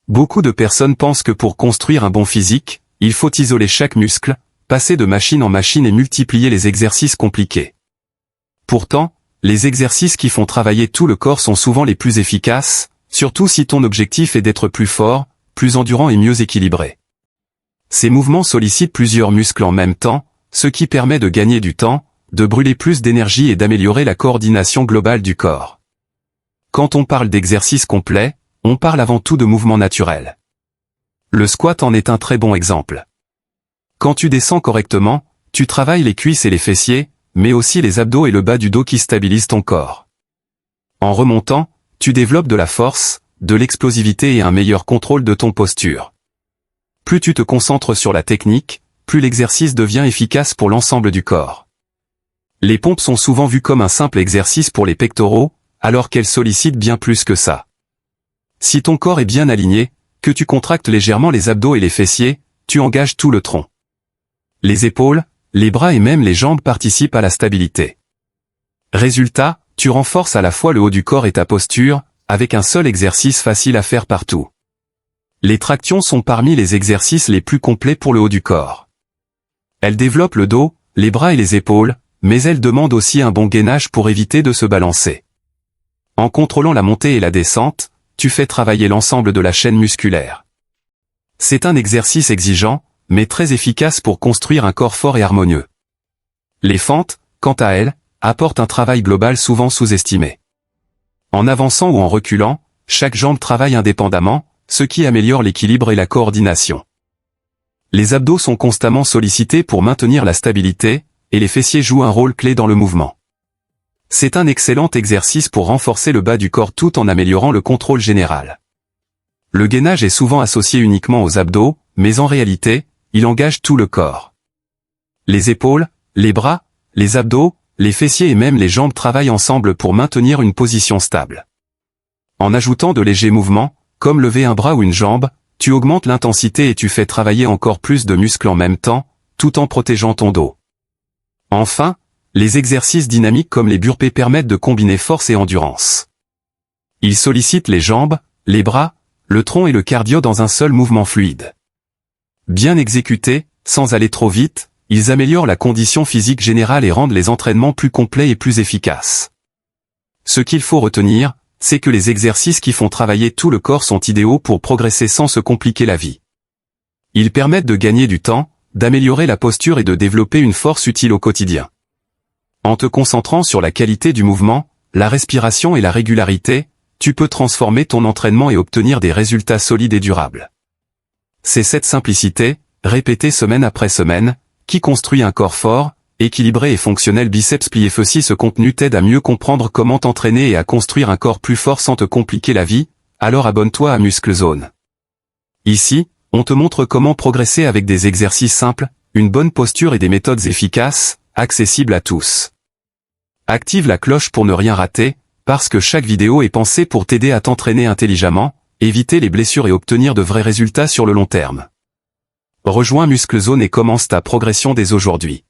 Beaucoup de personnes pensent que pour construire un bon physique, il faut isoler chaque muscle, passer de machine en machine et multiplier les exercices compliqués. Pourtant, les exercices qui font travailler tout le corps sont souvent les plus efficaces, surtout si ton objectif est d'être plus fort, plus endurant et mieux équilibré. Ces mouvements sollicitent plusieurs muscles en même temps, ce qui permet de gagner du temps, de brûler plus d'énergie et d'améliorer la coordination globale du corps. Quand on parle d'exercice complet, on parle avant tout de mouvements naturels. Le squat en est un très bon exemple. Quand tu descends correctement, tu travailles les cuisses et les fessiers, mais aussi les abdos et le bas du dos qui stabilisent ton corps. En remontant, tu développes de la force, de l'explosivité et un meilleur contrôle de ton posture. Plus tu te concentres sur la technique, plus l'exercice devient efficace pour l'ensemble du corps. Les pompes sont souvent vues comme un simple exercice pour les pectoraux, alors qu'elles sollicitent bien plus que ça. Si ton corps est bien aligné, que tu contractes légèrement les abdos et les fessiers, tu engages tout le tronc. Les épaules, les bras et même les jambes participent à la stabilité. Résultat, tu renforces à la fois le haut du corps et ta posture, avec un seul exercice facile à faire partout. Les tractions sont parmi les exercices les plus complets pour le haut du corps. Elles développent le dos, les bras et les épaules, mais elles demandent aussi un bon gainage pour éviter de se balancer. En contrôlant la montée et la descente, tu fais travailler l'ensemble de la chaîne musculaire. C'est un exercice exigeant, mais très efficace pour construire un corps fort et harmonieux. Les fentes, quant à elles, apportent un travail global souvent sous-estimé. En avançant ou en reculant, chaque jambe travaille indépendamment, ce qui améliore l'équilibre et la coordination. Les abdos sont constamment sollicités pour maintenir la stabilité, et les fessiers jouent un rôle clé dans le mouvement. C'est un excellent exercice pour renforcer le bas du corps tout en améliorant le contrôle général. Le gainage est souvent associé uniquement aux abdos, mais en réalité, il engage tout le corps. Les épaules, les bras, les abdos, les fessiers et même les jambes travaillent ensemble pour maintenir une position stable. En ajoutant de légers mouvements, comme lever un bras ou une jambe, tu augmentes l'intensité et tu fais travailler encore plus de muscles en même temps, tout en protégeant ton dos. Enfin, les exercices dynamiques comme les burpees permettent de combiner force et endurance. Ils sollicitent les jambes, les bras, le tronc et le cardio dans un seul mouvement fluide. Bien exécutés, sans aller trop vite, ils améliorent la condition physique générale et rendent les entraînements plus complets et plus efficaces. Ce qu'il faut retenir, c'est que les exercices qui font travailler tout le corps sont idéaux pour progresser sans se compliquer la vie. Ils permettent de gagner du temps, d'améliorer la posture et de développer une force utile au quotidien. En te concentrant sur la qualité du mouvement, la respiration et la régularité, tu peux transformer ton entraînement et obtenir des résultats solides et durables. C'est cette simplicité, répétée semaine après semaine, qui construit un corps fort, équilibré et fonctionnel. Biceps plié fessiers. Ce contenu t'aide à mieux comprendre comment t'entraîner et à construire un corps plus fort sans te compliquer la vie, alors abonne-toi à Muscle Zone. Ici, on te montre comment progresser avec des exercices simples, une bonne posture et des méthodes efficaces, accessibles à tous. Active la cloche pour ne rien rater, parce que chaque vidéo est pensée pour t'aider à t'entraîner intelligemment, éviter les blessures et obtenir de vrais résultats sur le long terme. Rejoins Muscle Zone et commence ta progression dès aujourd'hui.